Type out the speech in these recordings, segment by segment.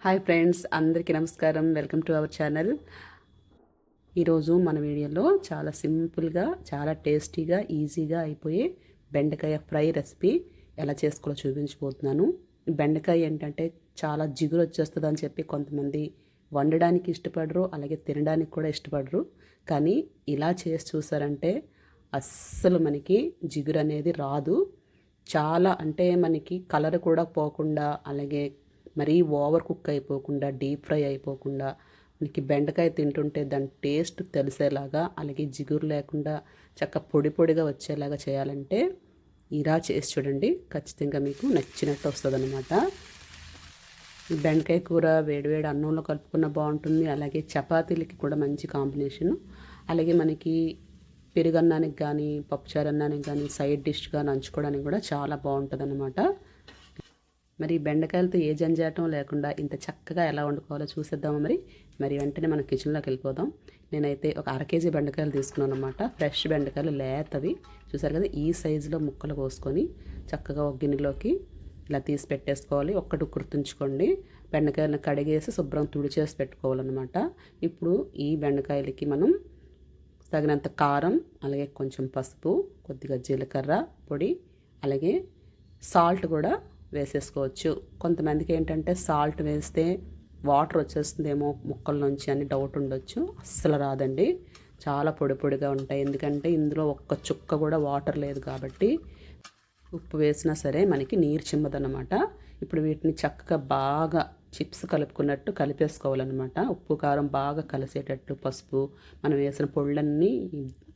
Hi friends, అందరికీ నమస్కారం. Welcome to our channel. ఈరోజు మన వీడియోలో చాలా సింపుల్గా, చాలా టేస్టీగా, ఈజీగా అయిపోయే బెండకాయ ఫ్రై రెసిపీ ఎలా చేసుకోవాలో చూపించబోతున్నాను. బెండకాయ ఏంటంటే చాలా జిగురు వచ్చేస్తుంది అని చెప్పి కొంతమంది వండడానికి ఇష్టపడరు, అలాగే తినడానికి కూడా ఇష్టపడరు. కానీ ఇలా చేసి చూసారంటే అస్సలు మనకి జిగురు అనేది రాదు. చాలా అంటే మనకి కలర్ కూడా పోకుండా, అలాగే మరీ ఓవర్ కుక్ అయిపోకుండా, డీప్ ఫ్రై అయిపోకుండా, మనకి బెండకాయ తింటుంటే దాని టేస్ట్ తెలిసేలాగా, అలాగే జిగురు లేకుండా పొడి పొడిగా వచ్చేలాగా చేయాలంటే ఇలా చేసి చూడండి. ఖచ్చితంగా మీకు నచ్చినట్టు వస్తుంది అనమాట. బెండకాయ కూర వేడివేడి అన్నంలో కలుపుకున్న బాగుంటుంది, అలాగే చపాతీలకి కూడా మంచి కాంబినేషను. అలాగే మనకి పెరుగన్నానికి కానీ, పప్పుచారు అన్నానికి కానీ, సైడ్ డిష్గా నంచుకోవడానికి కూడా చాలా బాగుంటుంది అనమాట. మరి బెండకాయలతో ఏ జంజాటం లేకుండా ఇంత చక్కగా ఎలా వండుకోవాలో చూసేద్దాము. మరి వెంటనే మనం కిచెన్లోకి వెళ్ళిపోదాం. నేనైతే ఒక 1/2 కేజీ బెండకాయలు తీసుకున్నాను అనమాట. ఫ్రెష్ బెండకాయలు లేతవి, చూసారు కదా, ఈ సైజులో ముక్కలు కోసుకొని చక్కగా ఒక గిన్నెలోకి ఇలా తీసి పెట్టేసుకోవాలి. ఒక్కటి గుర్తుంచుకోండి, బెండకాయలను కడిగేసి శుభ్రం తుడిచేసి పెట్టుకోవాలన్నమాట. ఇప్పుడు ఈ బెండకాయలకి మనం తగినంత కారం, అలాగే కొంచెం పసుపు, కొద్దిగా జీలకర్ర పొడి, అలాగే సాల్ట్ కూడా వేసేసుకోవచ్చు. కొంతమందికి ఏంటంటే సాల్ట్ వేస్తే వాటర్ వచ్చేస్తుందేమో ముక్కల నుంచి అని డౌట్ ఉండొచ్చు. అస్సలు రాదండి, చాలా పొడి పొడిగా ఉంటాయి. ఎందుకంటే ఇందులో ఒక్క చుక్క కూడా వాటర్ లేదు కాబట్టి. ఉప్పు వేసినా సరే మనకి నీరు చిమ్మదన్నమాట. ఇప్పుడు వీటిని చక్కగా బాగా చిప్స్ కలుపుకున్నట్టు కలిపేసుకోవాలన్నమాట. ఉప్పు కారం బాగా కలిసేటట్టు, పసుపు మనం వేసిన పొళ్ళన్నీ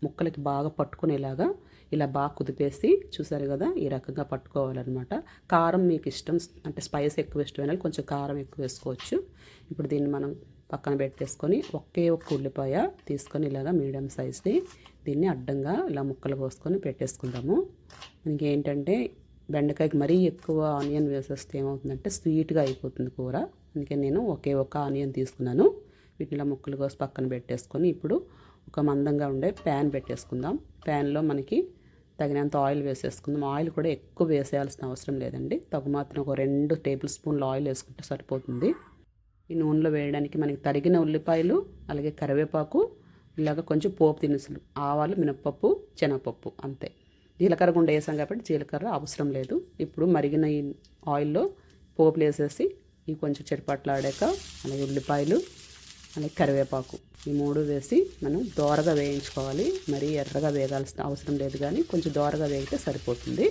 ముక్కలకి బాగా పట్టుకునేలాగా ఇలా బాగా కుదిపేసి, చూసారు కదా, ఈ రకంగా పట్టుకోవాలన్నమాట. కారం మీకు ఇష్టం అంటే స్పైస్ ఎక్కువ ఇష్టమైన కొంచెం కారం ఎక్కువ వేసుకోవచ్చు. ఇప్పుడు దీన్ని మనం పక్కన పెట్టేసుకొని ఒకే ఒక్క ఉల్లిపాయ తీసుకొని ఇలాగా మీడియం సైజ్ది దీన్ని అడ్డంగా ఇలా ముక్కలు కోసుకొని పెట్టేసుకుందాము. మనకి ఏంటంటే బెండకాయకి మరీ ఎక్కువ ఆనియన్ వేసేస్తే ఏమవుతుందంటే స్వీట్గా అయిపోతుంది కూర. అందుకే నేను ఒకే ఒక ఆనియన్ తీసుకున్నాను. వీటిని ఇలా ముక్కలు కోసి పక్కన పెట్టేసుకొని ఇప్పుడు ఒక మందంగా ఉండే ప్యాన్ పెట్టేసుకుందాం. ప్యాన్లో మనకి తగినంత ఆయిల్ వేసేసుకుందాం. ఆయిల్ కూడా ఎక్కువ వేసేయాల్సిన అవసరం లేదండి, తగు మాత్రం ఒక 2 టేబుల్ స్పూన్లు ఆయిల్ వేసుకుంటే సరిపోతుంది. ఈ నూనెలో వేయడానికి మనకి తరిగిన ఉల్లిపాయలు, అలాగే కరివేపాకు, ఇలాగ కొంచెం పోపు దినుసులు, ఆవాలు, మినప్పప్పు, శనగపప్పు, అంతే. జీలకర్ర గుండె వేసాం కాబట్టి జీలకర్ర అవసరం లేదు. ఇప్పుడు మరిగిన ఈ ఆయిల్లో పోపులు వేసేసి ఇవి కొంచెం చెరపట్లాడాక అలాగే ఉల్లిపాయలు, అలాగే కరివేపాకు, ఈ 3 వేసి మనం దోరగా వేయించుకోవాలి. మరీ ఎర్రగా వేగాల్సిన అవసరం లేదు, కానీ కొంచెం దోరగా వేగితే సరిపోతుంది.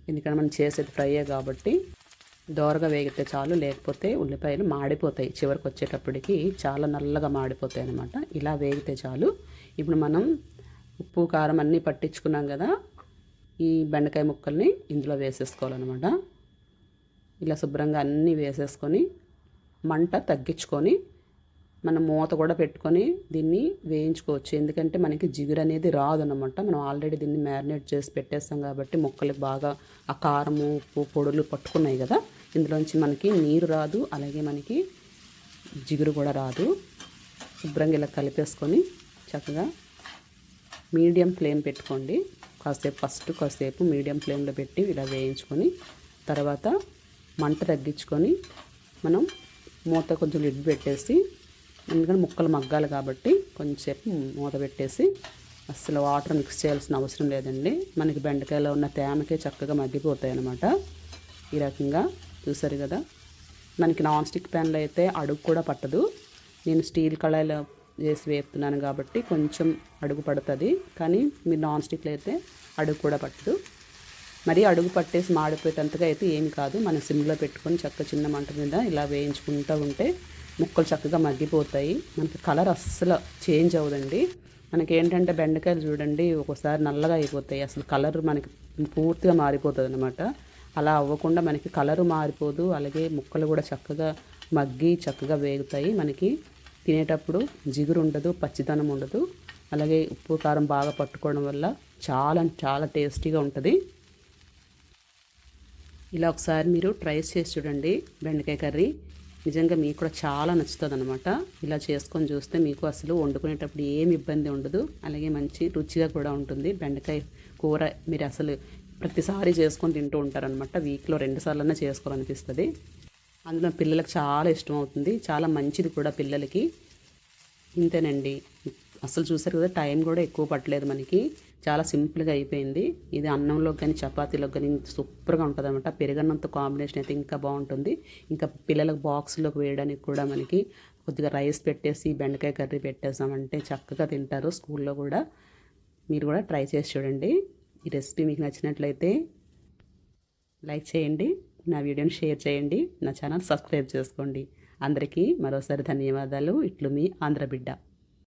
ఎందుకంటే మనం చేసేది ఫ్రైయే కాబట్టి దోరగా వేగితే చాలు, లేకపోతే ఉల్లిపాయలు మాడిపోతాయి. చివరికి వచ్చేటప్పటికి చాలా నల్లగా మాడిపోతాయి అన్నమాట. ఇలా వేగితే చాలు. ఇప్పుడు మనం ఉప్పు కారం అన్నీ పట్టించుకున్నాం కదా, ఈ బెండకాయ ముక్కల్ని ఇందులో వేసేసుకోవాలన్నమాట. ఇలా శుభ్రంగా అన్నీ వేసేసుకొని మంట తగ్గించుకొని మనం మూత కూడా పెట్టుకొని దీన్ని వేయించుకోవచ్చు. ఎందుకంటే మనకి జిగురు అనేది రాదన్నమాట. మనం ఆల్రెడీ దీన్ని మ్యారినేట్ చేసి పెట్టేస్తాం కాబట్టి ముక్కలకి బాగా ఆ కారము, ఉప్పు, పొడులు పట్టుకున్నాయి కదా, ఇందులోంచి మనకి నీరు రాదు, అలాగే మనకి జిగురు కూడా రాదు. శుభ్రంగా ఇలా కలిపేసుకొని చక్కగా మీడియం ఫ్లేమ్ పెట్టుకోండి. కాసేపు మీడియం ఫ్లేమ్లో పెట్టి ఇలా వేయించుకొని తర్వాత మంట తగ్గించుకొని మనం మూత కొంచెం లిడ్ పెట్టేసి, ఎందుకంటే ముక్కలు మగ్గాలి కాబట్టి కొంచెంసేపు మూత పెట్టేసి, అస్సలు వాటర్ మిక్స్ చేయాల్సిన అవసరం లేదండి. మనకి బెండకాయలో ఉన్న తేమకే చక్కగా మగ్గిపోతాయి అన్నమాట. ఈ రకంగా చూసారు కదా. మనకి నాన్ స్టిక్ ప్యాన్లో అయితే అడుగు కూడా పట్టదు. నేను స్టీల్ కళాయిలో చేసి వేపుతున్నాను కాబట్టి కొంచెం అడుగు పడుతుంది, కానీ మీరు నాన్ స్టిక్లో అయితే అడుగు కూడా పట్టదు. మరి అడుగు పట్టేసి మాడిపోయేటంతగా అయితే ఏమి కాదు. మనం సిమ్లో పెట్టుకొని చిన్న మంట మీద ఇలా వేయించుకుంటూ ఉంటే ముక్కలు చక్కగా మగ్గిపోతాయి. మనకి కలర్ అస్సలు చేంజ్ అవ్వదండి. మనకి ఏంటంటే బెండకాయలు చూడండి ఒక్కోసారి నల్లగా అయిపోతాయి, అసలు కలర్ మనకి పూర్తిగా మారిపోతుంది అనమాట. అలా అవ్వకుండా మనకి కలరు మారిపోదు, అలాగే ముక్కలు కూడా చక్కగా మగ్గి చక్కగా వేగుతాయి. మనకి తినేటప్పుడు జిగురు ఉండదు, పచ్చిదనం ఉండదు, అలాగే ఉప్పు కారం బాగా పట్టుకోవడం వల్ల చాలా టేస్టీగా ఉంటుంది. ఇలా ఒకసారి మీరు ట్రై చేసి చూడండి బెండకాయ కర్రీ. నిజంగా మీకు కూడా చాలా నచ్చుతుంది అనమాట. ఇలా చేసుకొని చూస్తే మీకు అసలు వండుకునేటప్పుడు ఏమి ఇబ్బంది ఉండదు, అలాగే మంచి రుచిగా కూడా ఉంటుంది. బెండకాయ కూర మీరు అసలు ప్రతిసారి చేసుకొని తింటూ ఉంటారనమాట. వీక్లో 2 సార్లన్నా చేసుకోవాలనిపిస్తుంది. అందులో పిల్లలకు చాలా ఇష్టం అవుతుంది, చాలా మంచిది కూడా పిల్లలకి. ఇంతేనండి. అసలు చూసారు కదా, టైం కూడా ఎక్కువ పట్టలేదు మనకి, చాలా సింపుల్గా అయిపోయింది. ఇది అన్నంలోకి కానీ చపాతీలోకి కానీ సూపర్గా ఉంటుంది అనమాట. పెరుగన్నంతో కాంబినేషన్ అయితే ఇంకా బాగుంటుంది. ఇంకా పిల్లలకు బాక్స్లోకి వేయడానికి కూడా మనకి కొద్దిగా రైస్ పెట్టేసి బెండకాయ కర్రీ పెట్టేసామంటే చక్కగా తింటారు స్కూల్లో కూడా. మీరు కూడా ట్రై చేసి చూడండి. ఈ రెసిపీ మీకు నచ్చినట్లయితే లైక్ చేయండి, నా వీడియోని షేర్ చేయండి, నా ఛానల్ సబ్స్క్రైబ్ చేసుకోండి. అందరికీ మరోసారి ధన్యవాదాలు. ఇట్లు మీ ఆంధ్రబిడ్డ.